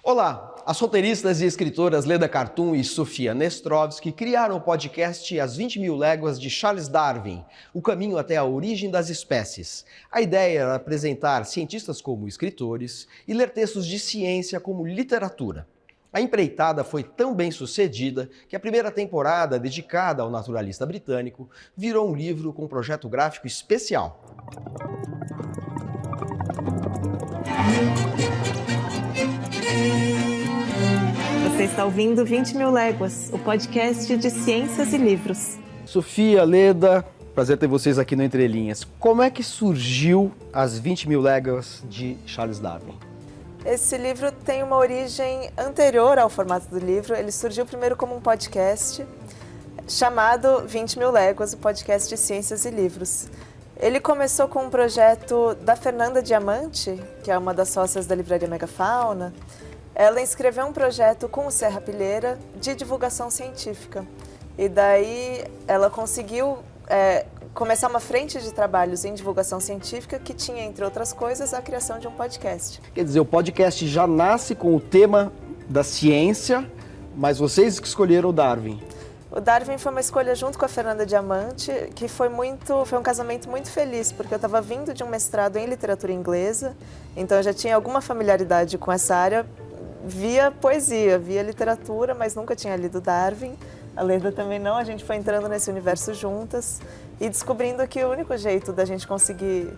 Olá, as roteiristas e escritoras Leda Cartoon e Sofia Nestrovsky criaram o podcast As 20 Mil Léguas de Charles Darwin, o caminho até a origem das espécies. A ideia era apresentar cientistas como escritores e ler textos de ciência como literatura. A empreitada foi tão bem sucedida que a primeira temporada, dedicada ao naturalista britânico, virou um livro com um projeto gráfico especial. Você está ouvindo 20 Mil Léguas, o podcast de ciências e livros. Sofia, Leda, prazer ter vocês aqui no Entre Linhas. Como é que surgiu As 20 Mil Léguas de Charles Darwin? Esse livro tem uma origem anterior ao formato do livro. Ele surgiu primeiro como um podcast chamado 20 Mil Léguas, o podcast de ciências e livros. Ele começou com um projeto da Fernanda Diamante, que é uma das sócias da livraria Megafauna. Ela escreveu um projeto com o Serra Pilheira de divulgação científica. E daí ela conseguiu começar uma frente de trabalhos em divulgação científica que tinha, entre outras coisas, a criação de um podcast. Quer dizer, o podcast já nasce com o tema da ciência, mas vocês que escolheram o Darwin. O Darwin foi uma escolha junto com a Fernanda Diamante, que foi um casamento muito feliz, porque eu estava vindo de um mestrado em literatura inglesa, então eu já tinha alguma familiaridade com essa área via poesia, via literatura, mas nunca tinha lido Darwin. A Leda também não, a gente foi entrando nesse universo juntas e descobrindo que o único jeito da gente conseguir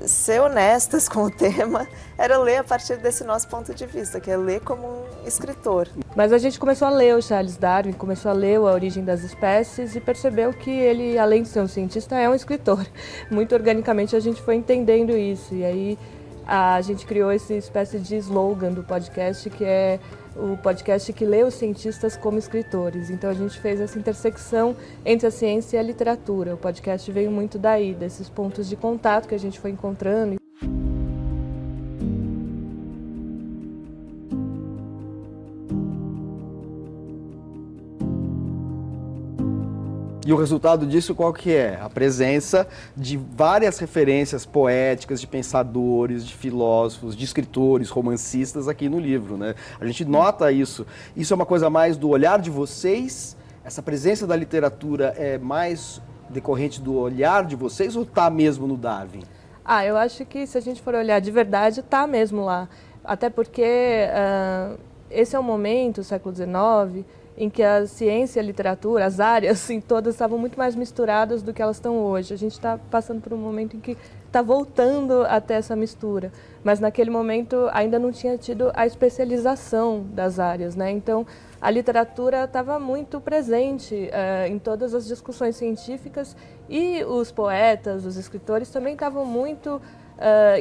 ser honestas com o tema era ler a partir desse nosso ponto de vista, que é ler como um escritor. Mas a gente começou a ler o Charles Darwin, começou a ler A Origem das Espécies e percebeu que ele, além de ser um cientista, é um escritor. Muito organicamente a gente foi entendendo isso e aí a gente criou essa espécie de slogan do podcast, que é o podcast que lê os cientistas como escritores. Então a gente fez essa intersecção entre a ciência e a literatura. O podcast veio muito daí, desses pontos de contato que a gente foi encontrando. E o resultado disso qual que é? A presença de várias referências poéticas, de pensadores, de filósofos, de escritores, romancistas aqui no livro, né? A gente nota isso. Isso é uma coisa mais do olhar de vocês? Essa presença da literatura é mais decorrente do olhar de vocês ou está mesmo no Darwin? Eu acho que se a gente for olhar de verdade, está mesmo lá. Até porque esse é um momento, o século XIX, em que a ciência e a literatura, as áreas, assim, todas estavam muito mais misturadas do que elas estão hoje. A gente está passando por um momento em que está voltando até essa mistura, mas naquele momento ainda não tinha tido a especialização das áreas, né? Então, a literatura estava muito presente em todas as discussões científicas e os poetas, os escritores também estavam muito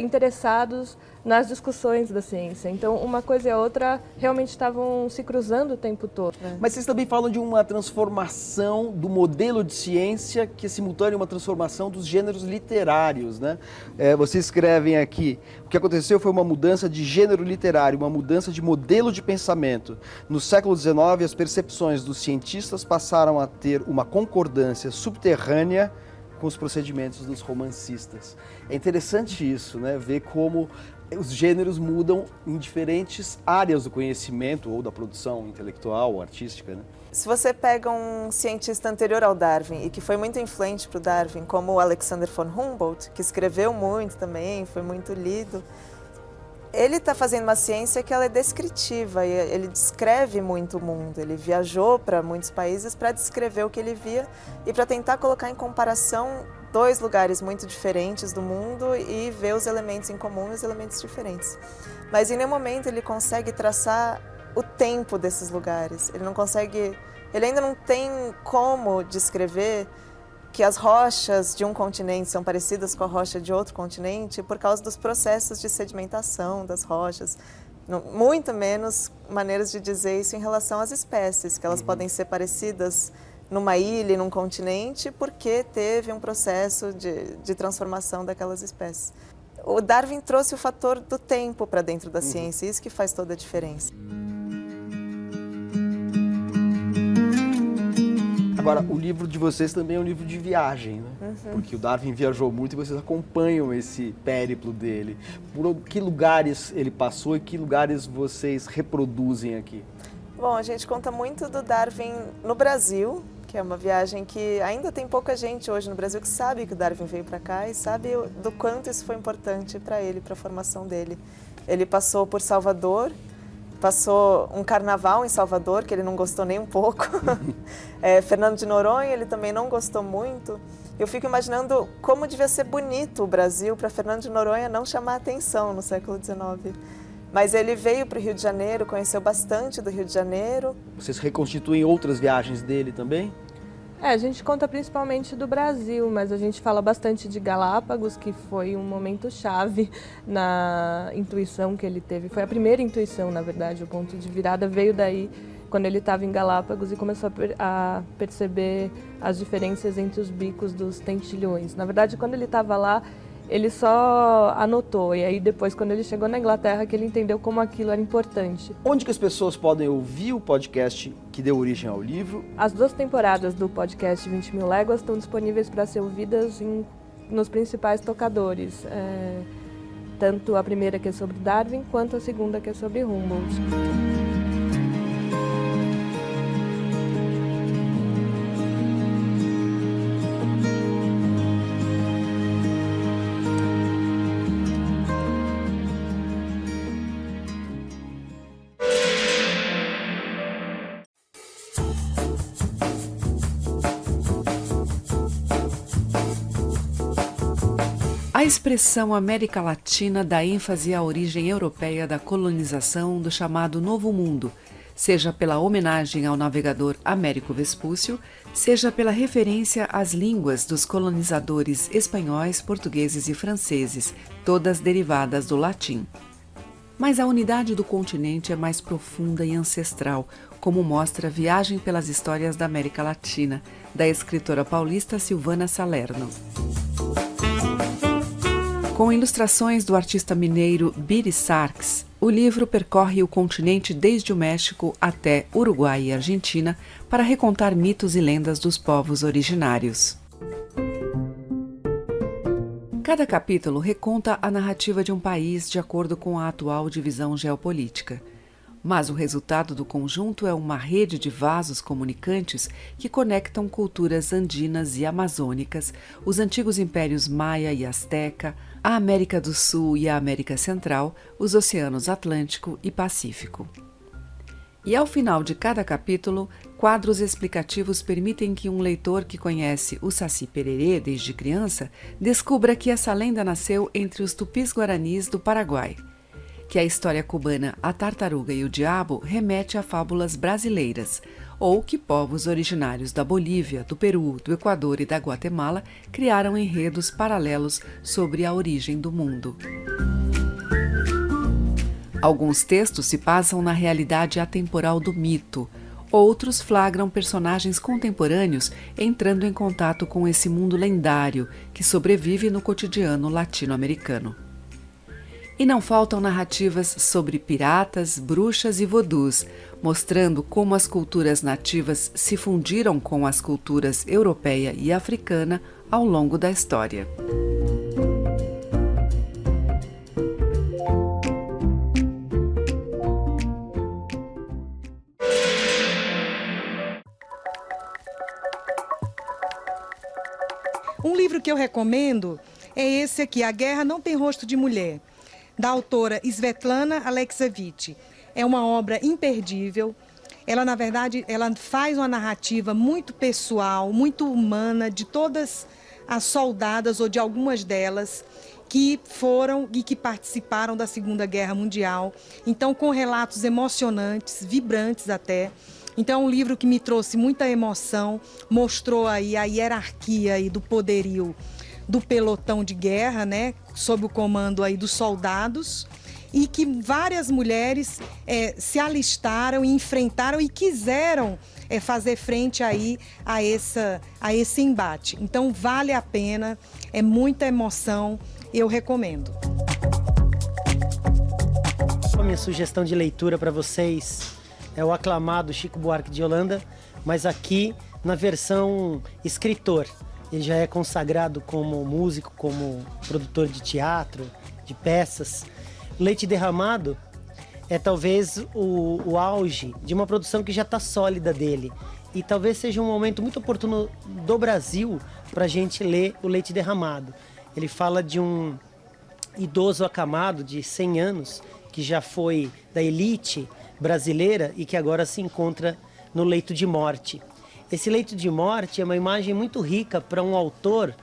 interessados nas discussões da ciência. Então, uma coisa e a outra realmente estavam se cruzando o tempo todo. Mas vocês também falam de uma transformação do modelo de ciência, que é simultânea uma transformação dos gêneros literários, né? Vocês escrevem aqui, o que aconteceu foi uma mudança de gênero literário, uma mudança de modelo de pensamento. No século XIX, as percepções dos cientistas passaram a ter uma concordância subterrânea com os procedimentos dos romancistas. É interessante isso, né? Ver como os gêneros mudam em diferentes áreas do conhecimento ou da produção intelectual ou artística, né? Se você pega um cientista anterior ao Darwin e que foi muito influente para o Darwin, como o Alexander von Humboldt, que escreveu muito também, foi muito lido, ele está fazendo uma ciência que ela é descritiva, e ele descreve muito o mundo. Ele viajou para muitos países para descrever o que ele via e para tentar colocar em comparação dois lugares muito diferentes do mundo e ver os elementos em comum e os elementos diferentes. Mas em nenhum momento ele consegue traçar o tempo desses lugares. Ele ainda não tem como descrever que as rochas de um continente são parecidas com a rocha de outro continente por causa dos processos de sedimentação das rochas. Muito menos maneiras de dizer isso em relação às espécies, que elas podem ser parecidas numa ilha e num continente porque teve um processo de transformação daquelas espécies. O Darwin trouxe o fator do tempo para dentro da ciência, isso que faz toda a diferença. Agora, o livro de vocês também é um livro de viagem, né? Porque o Darwin viajou muito e vocês acompanham esse périplo dele. Por que lugares ele passou e que lugares vocês reproduzem aqui? Bom, a gente conta muito do Darwin no Brasil, que é uma viagem que ainda tem pouca gente hoje no Brasil que sabe que o Darwin veio para cá e sabe do quanto isso foi importante para ele, para a formação dele. Ele passou por Salvador, passou um carnaval em Salvador, que ele não gostou nem um pouco. Fernando de Noronha, ele também não gostou muito. Eu fico imaginando como devia ser bonito o Brasil para Fernando de Noronha não chamar atenção no século XIX. Mas ele veio para o Rio de Janeiro, conheceu bastante do Rio de Janeiro. Vocês reconstituem outras viagens dele também? A gente conta principalmente do Brasil, mas a gente fala bastante de Galápagos, que foi um momento chave na intuição que ele teve. Foi a primeira intuição, na verdade, o ponto de virada veio daí, quando ele estava em Galápagos e começou a perceber as diferenças entre os bicos dos tentilhões. Na verdade, quando ele estava lá, ele só anotou, e aí depois, quando ele chegou na Inglaterra, que ele entendeu como aquilo era importante. Onde que as pessoas podem ouvir o podcast que deu origem ao livro? As 2 temporadas do podcast 20 Mil Léguas estão disponíveis para ser ouvidas nos principais tocadores. Tanto a primeira, que é sobre Darwin, quanto a segunda, que é sobre Humboldt. A expressão América Latina dá ênfase à origem europeia da colonização do chamado Novo Mundo, seja pela homenagem ao navegador Américo Vespúcio, seja pela referência às línguas dos colonizadores espanhóis, portugueses e franceses, todas derivadas do latim. Mas a unidade do continente é mais profunda e ancestral, como mostra Viagem pelas Histórias da América Latina, da escritora paulista Silvana Salerno. Com ilustrações do artista mineiro Biri Sarkis, o livro percorre o continente desde o México até Uruguai e Argentina para recontar mitos e lendas dos povos originários. Cada capítulo reconta a narrativa de um país de acordo com a atual divisão geopolítica. Mas o resultado do conjunto é uma rede de vasos comunicantes que conectam culturas andinas e amazônicas, os antigos impérios Maia e Azteca, a América do Sul e a América Central, os oceanos Atlântico e Pacífico. E ao final de cada capítulo, quadros explicativos permitem que um leitor que conhece o Saci Pererê desde criança descubra que essa lenda nasceu entre os tupis-guaranis do Paraguai, que a história cubana A Tartaruga e o Diabo remete a fábulas brasileiras, ou que povos originários da Bolívia, do Peru, do Equador e da Guatemala criaram enredos paralelos sobre a origem do mundo. Alguns textos se passam na realidade atemporal do mito, outros flagram personagens contemporâneos entrando em contato com esse mundo lendário que sobrevive no cotidiano latino-americano. E não faltam narrativas sobre piratas, bruxas e vodus, mostrando como as culturas nativas se fundiram com as culturas europeia e africana ao longo da história. Um livro que eu recomendo é esse aqui, A Guerra Não Tem Rosto de Mulher, da autora Svetlana Alexievich. É uma obra imperdível. Ela, na verdade, ela faz uma narrativa muito pessoal, muito humana, de todas as soldadas, ou de algumas delas, que foram e que participaram da Segunda Guerra Mundial. Então, com relatos emocionantes, vibrantes até. Então, é um livro que me trouxe muita emoção, mostrou aí a hierarquia aí do poderio do pelotão de guerra, né, sob o comando aí dos soldados, e que várias mulheres se alistaram e enfrentaram e quiseram fazer frente aí a esse embate. Então vale a pena, é muita emoção, eu recomendo. A minha sugestão de leitura para vocês é o aclamado Chico Buarque de Holanda, mas aqui na versão escritor. Ele já é consagrado como músico, como produtor de teatro, de peças. Leite Derramado é talvez o auge de uma produção que já está sólida dele. E talvez seja um momento muito oportuno do Brasil para a gente ler o Leite Derramado. Ele fala de um idoso acamado de 100 anos, que já foi da elite brasileira e que agora se encontra no leito de morte. Esse leito de morte é uma imagem muito rica para um autor,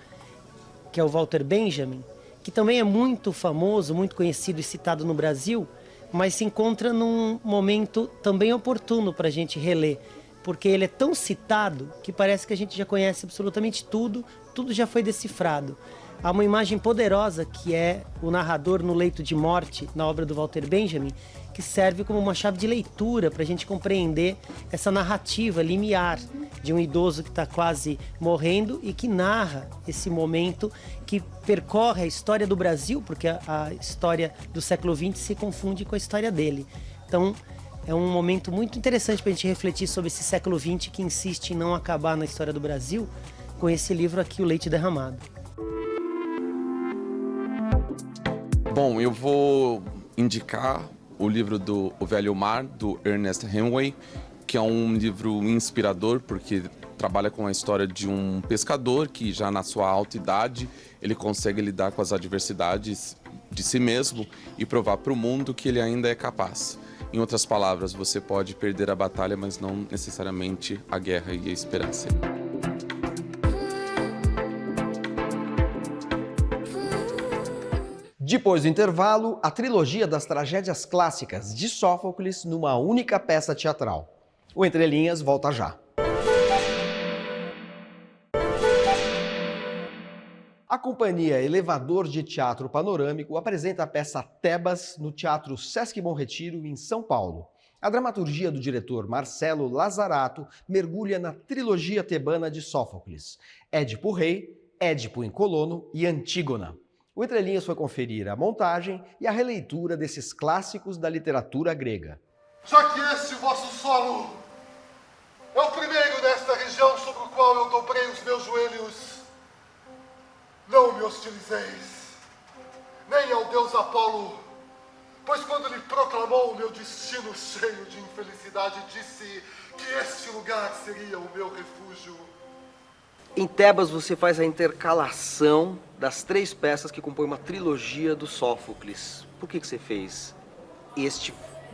que é o Walter Benjamin, que também é muito famoso, muito conhecido e citado no Brasil, mas se encontra num momento também oportuno para a gente reler, porque ele é tão citado que parece que a gente já conhece absolutamente tudo, tudo já foi decifrado. Há uma imagem poderosa que é o narrador no leito de morte, na obra do Walter Benjamin, que serve como uma chave de leitura para a gente compreender essa narrativa limiar de um idoso que está quase morrendo e que narra esse momento que percorre a história do Brasil, porque a história do século XX se confunde com a história dele. Então, é um momento muito interessante para a gente refletir sobre esse século XX que insiste em não acabar na história do Brasil, com esse livro aqui, O Leite Derramado. Bom, eu vou indicar o livro do O Velho Mar, do Ernest Hemingway, que é um livro inspirador, porque trabalha com a história de um pescador que já na sua alta idade, ele consegue lidar com as adversidades de si mesmo e provar para o mundo que ele ainda é capaz. Em outras palavras, você pode perder a batalha, mas não necessariamente a guerra e a esperança. Depois do intervalo, a trilogia das tragédias clássicas de Sófocles numa única peça teatral. O Entre Linhas volta já. A companhia Elevador de Teatro Panorâmico apresenta a peça Tebas no Teatro Sesc Bom Retiro, em São Paulo. A dramaturgia do diretor Marcelo Lazarato mergulha na trilogia tebana de Sófocles: Édipo Rei, Édipo em Colono e Antígona. O Entre Linhas foi conferir a montagem e a releitura desses clássicos da literatura grega. Já que este vosso solo é o primeiro desta região sobre o qual eu dobrei os meus joelhos, não me hostilizeis, nem ao deus Apolo, pois quando ele proclamou o meu destino cheio de infelicidade, disse que este lugar seria o meu refúgio. Em Tebas você faz a intercalação das 3 peças que compõem uma trilogia do Sófocles. Por que você fez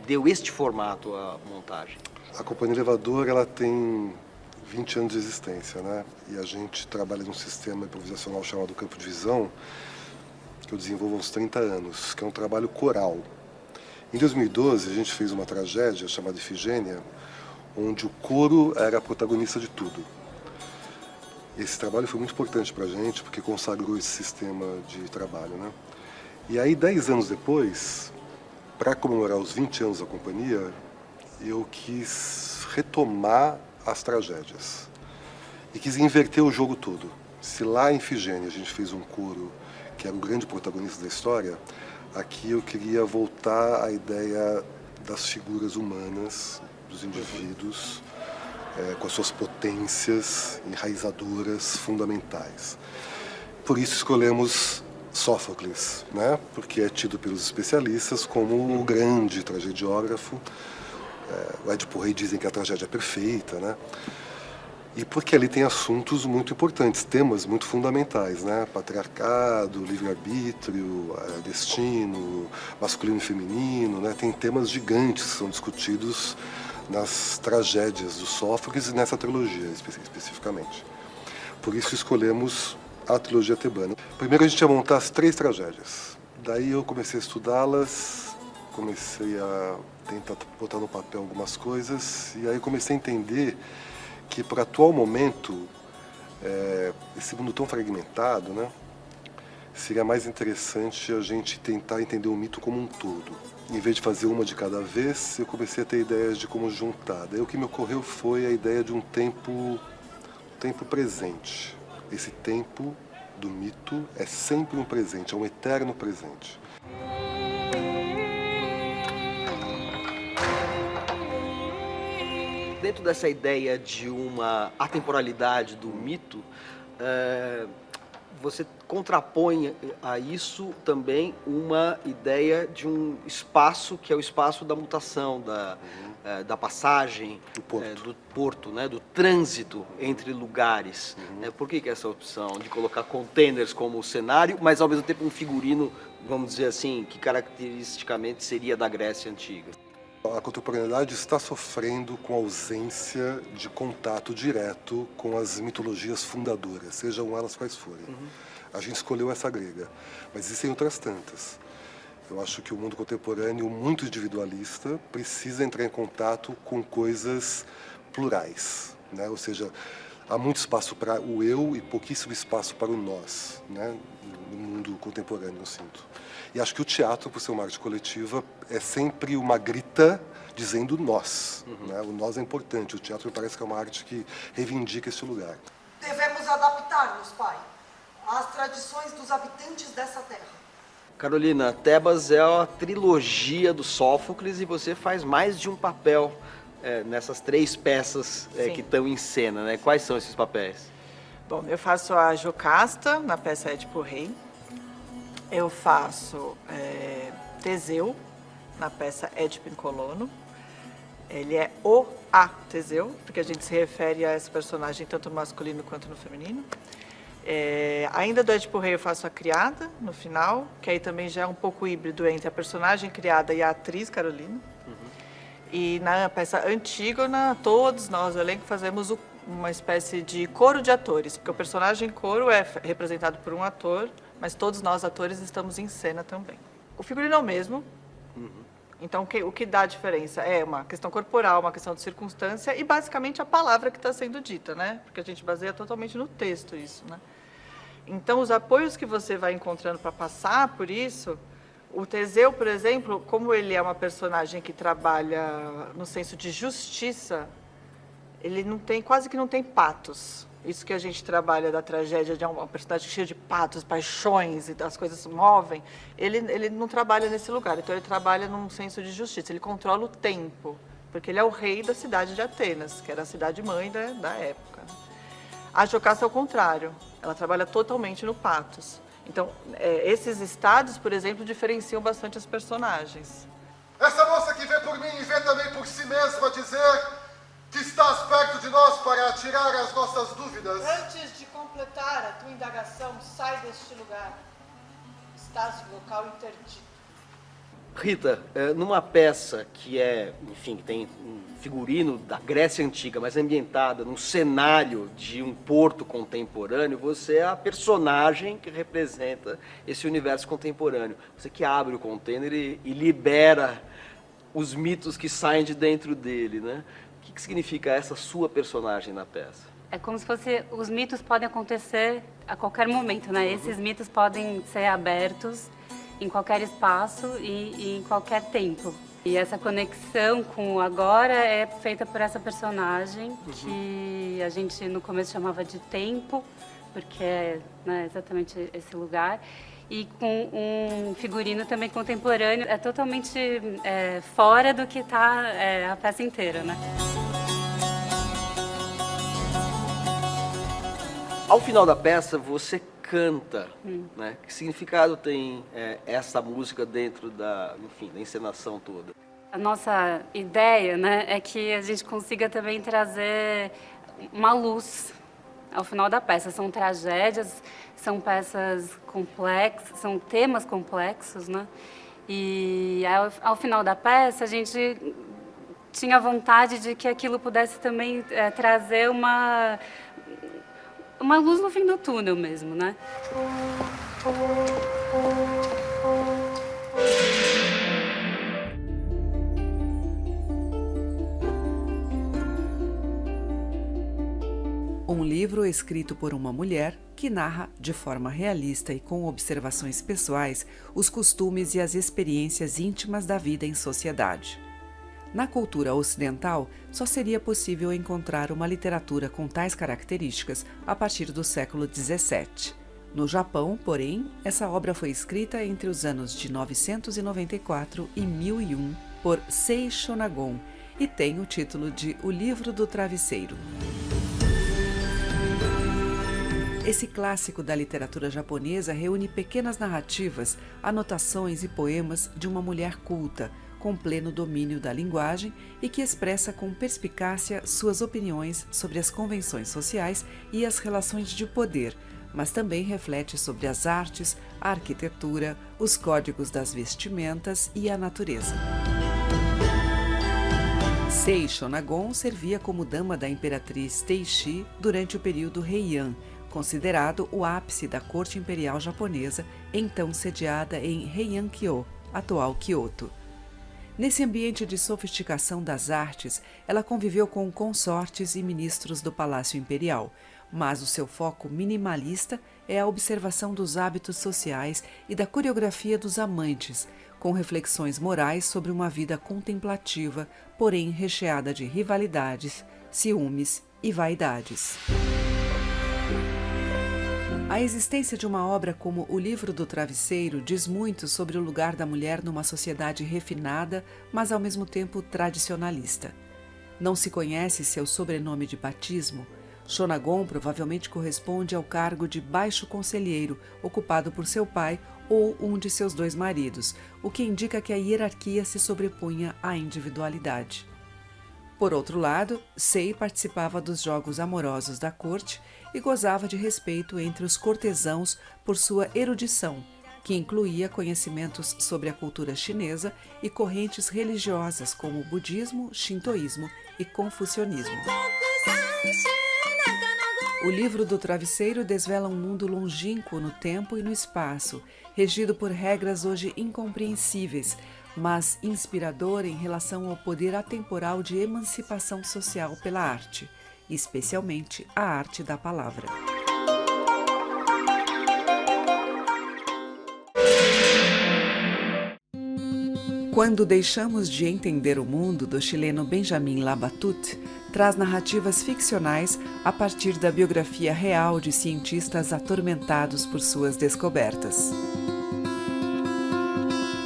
deu este formato à montagem? A Companhia Elevador, ela tem 20 anos de existência, né? E a gente trabalha num sistema improvisacional chamado Campo de Visão, que eu desenvolvo há uns 30 anos, que é um trabalho coral. Em 2012, a gente fez uma tragédia chamada Ifigênia, onde o coro era a protagonista de tudo. Esse trabalho foi muito importante para a gente, porque consagrou esse sistema de trabalho, né? E aí, 10 anos depois, para comemorar os 20 anos da companhia, eu quis retomar as tragédias. E quis inverter o jogo todo. Se lá em Ifigênia a gente fez um coro que era o grande protagonista da história, aqui eu queria voltar à ideia das figuras humanas, dos indivíduos, com as suas potências enraizadoras, fundamentais. Por isso escolhemos Sófocles, né? Porque é tido pelos especialistas como o grande tragediógrafo. O Édipo Rei dizem que a tragédia é perfeita, né? E porque ali tem assuntos muito importantes, temas muito fundamentais, né? Patriarcado, livre-arbítrio, destino, masculino e feminino, né? Tem temas gigantes que são discutidos nas tragédias do Sófocles e nessa trilogia especificamente. Por isso escolhemos a trilogia tebana. Primeiro a gente ia montar as 3 tragédias. Daí eu comecei a estudá-las, comecei a tentar botar no papel algumas coisas, e aí comecei a entender que para o atual momento, esse mundo tão fragmentado, né, seria mais interessante a gente tentar entender o mito como um todo. Em vez de fazer uma de cada vez, eu comecei a ter ideias de como juntar. Daí o que me ocorreu foi a ideia de um tempo presente. Esse tempo do mito é sempre um presente, é um eterno presente. dentro dessa ideia de uma atemporalidade do mito, você contrapõe a isso também uma ideia de um espaço que é o espaço da mutação, da passagem, do porto, né, do trânsito entre lugares. Por que essa opção de colocar containers como cenário, mas ao mesmo tempo um figurino, vamos dizer assim, que caracteristicamente seria da Grécia Antiga? A contemporaneidade está sofrendo com a ausência de contato direto com as mitologias fundadoras, sejam elas quais forem. A gente escolheu essa grega, mas existem outras tantas. Eu acho que o mundo contemporâneo, muito individualista, precisa entrar em contato com coisas plurais, né? Ou seja, há muito espaço para o eu e pouquíssimo espaço para o nós, né? No mundo contemporâneo, eu sinto. E acho que o teatro, por ser uma arte coletiva, é sempre uma grita dizendo nós. Né? O nós é importante. O teatro me parece que é uma arte que reivindica esse lugar. Devemos adaptar-nos, pai, às tradições dos habitantes dessa terra. Carolina, Tebas é a trilogia do Sófocles e você faz mais de um papel nessas 3 peças que estão em cena, né? Quais são esses papéis? Bom, eu faço a Jocasta na peça Édipo Rei. Eu faço Teseu na peça Édipo em Colono. Ele é a Teseu, porque a gente se refere a esse personagem tanto no masculino quanto no feminino. Ainda do Édipo Rei eu faço a criada no final, que aí também já é um pouco híbrido entre a personagem criada e a atriz Carolina. E na peça Antígona, todos nós, o elenco, fazemos uma espécie de coro de atores, porque o personagem coro é representado por um ator, mas todos nós, atores, estamos em cena também. O figurino é o mesmo, então o que dá a diferença é uma questão corporal, uma questão de circunstância e basicamente a palavra que está sendo dita, né? Porque a gente baseia totalmente no texto isso, né? Então, os apoios que você vai encontrando para passar por isso, o Teseu, por exemplo, como ele é uma personagem que trabalha no senso de justiça, ele quase que não tem patos. Isso que a gente trabalha da tragédia, de uma personagem cheia de patos, paixões, e as coisas se movem, ele não trabalha nesse lugar. Então, ele trabalha num senso de justiça, ele controla o tempo, porque ele é o rei da cidade de Atenas, que era a cidade-mãe da época. A Jocasta é o contrário, ela trabalha totalmente no patos. Então, esses estados, por exemplo, diferenciam bastante as personagens. Essa moça que vê por mim e vê também por si mesma dizer que estás perto de nós para tirar as nossas dúvidas. Antes de completar a tua indagação, sai deste lugar. Estás em local interdito. Rita, numa peça que enfim, que tem um figurino da Grécia Antiga, mas ambientada num cenário de um porto contemporâneo, você é a personagem que representa esse universo contemporâneo. Você que abre o container e libera os mitos que saem de dentro dele, né? O que significa essa sua personagem na peça? É como se fosse, os mitos podem acontecer a qualquer momento, né? Esses mitos podem ser abertos em qualquer espaço e em qualquer tempo. E essa conexão com o agora é feita por essa personagem, que a gente no começo chamava de tempo, porque é, né, exatamente esse lugar. E com um figurino também contemporâneo, é totalmente fora do que está a peça inteira, né? Ao final da peça, você canta, né? Que significado tem essa música dentro da encenação toda? A nossa ideia, né, é que a gente consiga também trazer uma luz ao final da peça. São tragédias, são peças complexas, são temas complexos, né? E ao final da peça, a gente tinha vontade de que aquilo pudesse também trazer uma luz no fim do túnel mesmo, né? Um livro escrito por uma mulher que narra, de forma realista e com observações pessoais, os costumes e as experiências íntimas da vida em sociedade. Na cultura ocidental, só seria possível encontrar uma literatura com tais características a partir do século XVII. No Japão, porém, essa obra foi escrita entre os anos de 994 e 1001 por Sei Shonagon, e tem o título de O Livro do Travesseiro. Esse clássico da literatura japonesa reúne pequenas narrativas, anotações e poemas de uma mulher culta, com pleno domínio da linguagem e que expressa com perspicácia suas opiniões sobre as convenções sociais e as relações de poder, mas também reflete sobre as artes, a arquitetura, os códigos das vestimentas e a natureza. Sei Shonagon servia como dama da imperatriz Teishi durante o período Heian, considerado o ápice da corte imperial japonesa, então sediada em Heian-kyo, atual Kyoto. Nesse ambiente de sofisticação das artes, ela conviveu com consortes e ministros do Palácio Imperial, mas o seu foco minimalista é a observação dos hábitos sociais e da coreografia dos amantes, com reflexões morais sobre uma vida contemplativa, porém recheada de rivalidades, ciúmes e vaidades. A existência de uma obra como O Livro do Travesseiro diz muito sobre o lugar da mulher numa sociedade refinada, mas ao mesmo tempo tradicionalista. Não se conhece seu sobrenome de batismo. Shonagon provavelmente corresponde ao cargo de baixo conselheiro, ocupado por seu pai ou um de seus 2 maridos, o que indica que a hierarquia se sobrepunha à individualidade. Por outro lado, Sei participava dos jogos amorosos da corte e gozava de respeito entre os cortesãos por sua erudição, que incluía conhecimentos sobre a cultura chinesa e correntes religiosas como o budismo, shintoísmo e confucionismo. O Livro do Travesseiro desvela um mundo longínquo no tempo e no espaço, regido por regras hoje incompreensíveis, mas inspirador em relação ao poder atemporal de emancipação social pela arte, especialmente a arte da palavra. Quando Deixamos de Entender o Mundo, do chileno Benjamin Labatut, traz narrativas ficcionais a partir da biografia real de cientistas atormentados por suas descobertas.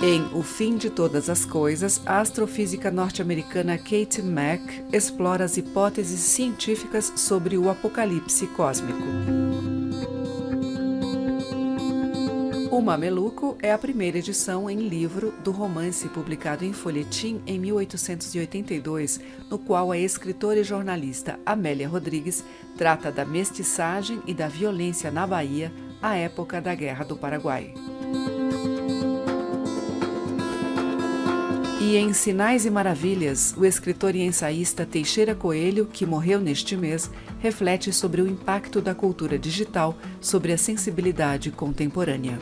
Em O Fim de Todas as Coisas, a astrofísica norte-americana Kate Mack explora as hipóteses científicas sobre o apocalipse cósmico. O Mameluco é a primeira edição em livro do romance publicado em folhetim em 1882, no qual a escritora e jornalista Amélia Rodrigues trata da mestiçagem e da violência na Bahia à época da Guerra do Paraguai. E em Sinais e Maravilhas, o escritor e ensaísta Teixeira Coelho, que morreu neste mês, reflete sobre o impacto da cultura digital sobre a sensibilidade contemporânea.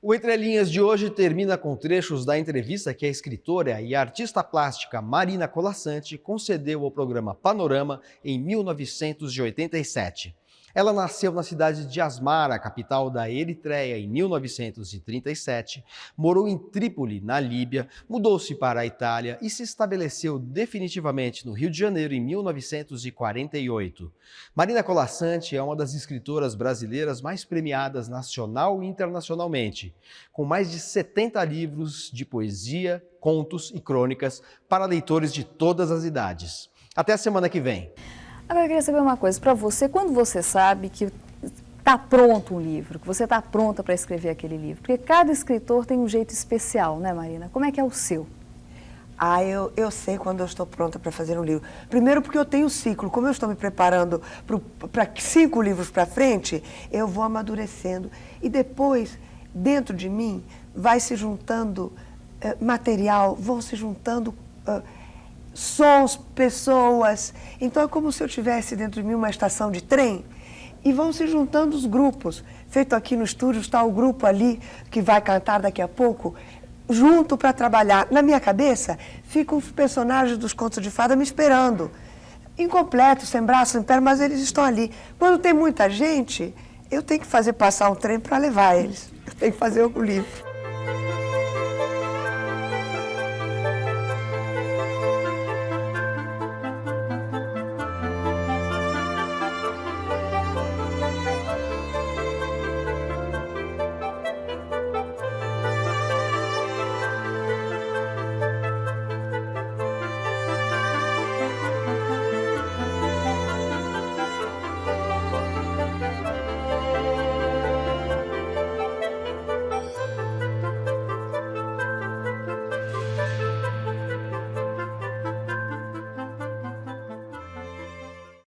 O Entre Linhas de hoje termina com trechos da entrevista que a escritora e artista plástica Marina Colasanti concedeu ao programa Panorama em 1987. Ela nasceu na cidade de Asmara, capital da Eritreia, em 1937, morou em Trípoli, na Líbia, mudou-se para a Itália e se estabeleceu definitivamente no Rio de Janeiro em 1948. Marina Colasanti é uma das escritoras brasileiras mais premiadas nacional e internacionalmente, com mais de 70 livros de poesia, contos e crônicas para leitores de todas as idades. Até a semana que vem. Agora eu queria saber uma coisa, para você, quando você sabe que está pronto um livro, que você está pronta para escrever aquele livro? Porque cada escritor tem um jeito especial, né, Marina? Como é que é o seu? Eu sei quando eu estou pronta para fazer um livro. Primeiro porque eu tenho ciclo, como eu estou me preparando para 5 livros para frente, eu vou amadurecendo. E depois, dentro de mim, vai se juntando material, vão se juntando sons, pessoas. Então é como se eu tivesse dentro de mim uma estação de trem e vão se juntando os grupos. Feito aqui no estúdio está o grupo ali que vai cantar daqui a pouco, junto para trabalhar. Na minha cabeça ficam os personagens dos contos de fada me esperando, incompletos, sem braço, sem perna, mas eles estão ali. Quando tem muita gente, eu tenho que fazer passar um trem para levar eles. Eu tenho que fazer o livro.